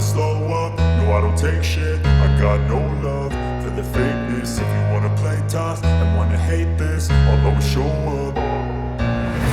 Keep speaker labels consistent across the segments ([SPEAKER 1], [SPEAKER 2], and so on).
[SPEAKER 1] slow up, no I don't take shit. I got no love for the fakeness. If you wanna play tough and wanna hate this, I'll always show up.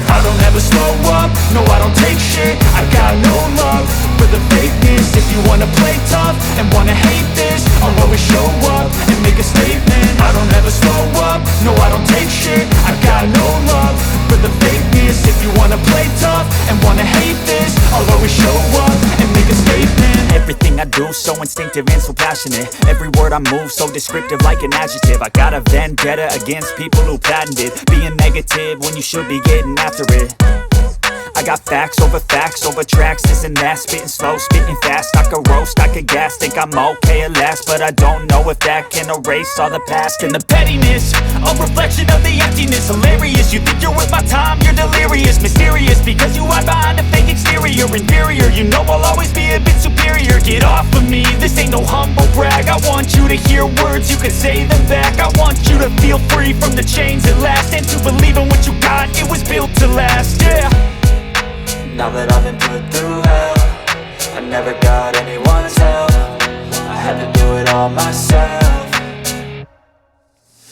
[SPEAKER 1] I don't ever slow up, no I don't take shit. I got no love for the fakeness. If you wanna play tough and wanna hate this, I'll always show up and make a statement. I don't ever slow up, no I don't take shit. I got no love for the fakeness. If you wanna play tough and wanna hate this, I'll always show up and make a statement.
[SPEAKER 2] Everything I do so instinctive and so passionate. Every word I move so descriptive like an adjective. I got a vendetta against people who patented being negative when you should be getting after it. I got facts over tracks, this and that. Spitting slow, spitting fast, I could roast, I could gas. Think I'm okay at last, but I don't know if that can erase all the past. And the pettiness, a reflection of the emptiness. Hilarious, you think you're worth my time, you're delirious. Mysterious, because you hide behind a fake exterior. Inferior, you know I'll always be a bit superior. Get off of me, this ain't no humble brag. I want you to hear words, you can say them back. I want you to feel free from the chains at last, and to believe in what you got, it was built to last, yeah.
[SPEAKER 3] Now that I've been put through hell, I never got anyone's help. I had to do it all myself.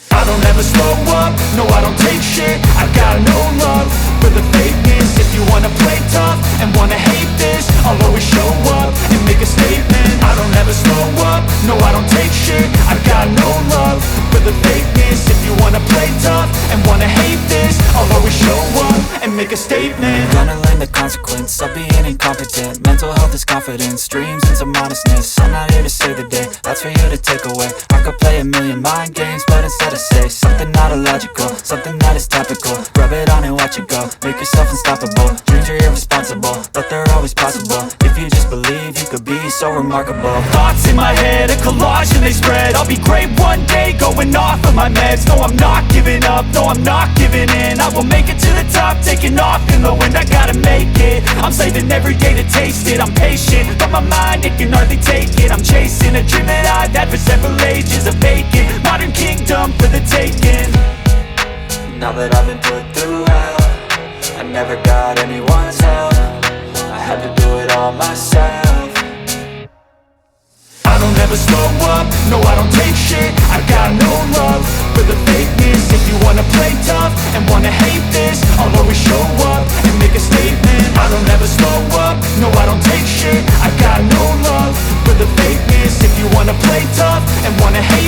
[SPEAKER 1] I don't ever slow up, no I don't take shit. I got no love for the fakeness. If you wanna play tough and wanna hate this, I'll always show up and make a statement. I don't ever slow up, no I don't take shit. I got no love for the fakeness. If you wanna play tough and wanna hate this, I'll always show up and make a statement.
[SPEAKER 3] Gonna learn the consequence of being incompetent. Mental health is confidence, dreams and some honestness. I'm not here to save the day, that's for you to take away. I could play a million mind games, but instead I say something not illogical, something that is topical. Rub it on and watch it go, make yourself unstoppable. Dreams are irresponsible, but they're always possible. If you just believe, you could be so remarkable.
[SPEAKER 2] Thoughts in my head, a collage and they spread. I'll be great one day, going off of my meds. No, I'm not giving up, no, I'm not giving in. I will make it to the top, taking off in the wind. I gotta make it, I'm saving every day to taste it. I'm patient, but my mind, it can hardly take it. I'm chasing a dream that I've had for several ages. A vacant, modern kingdom for the taking.
[SPEAKER 3] Now that I've been put through hell, I never got anyone's help. I had to do it all myself.
[SPEAKER 1] I don't ever slow up, no I don't take shit. I got no love for the fakeness. If you wanna play tough and wanna hate this, I'll always show up and make a statement. I don't ever slow up, no I don't take shit. I got no love for the fakeness. If you wanna play tough and wanna hate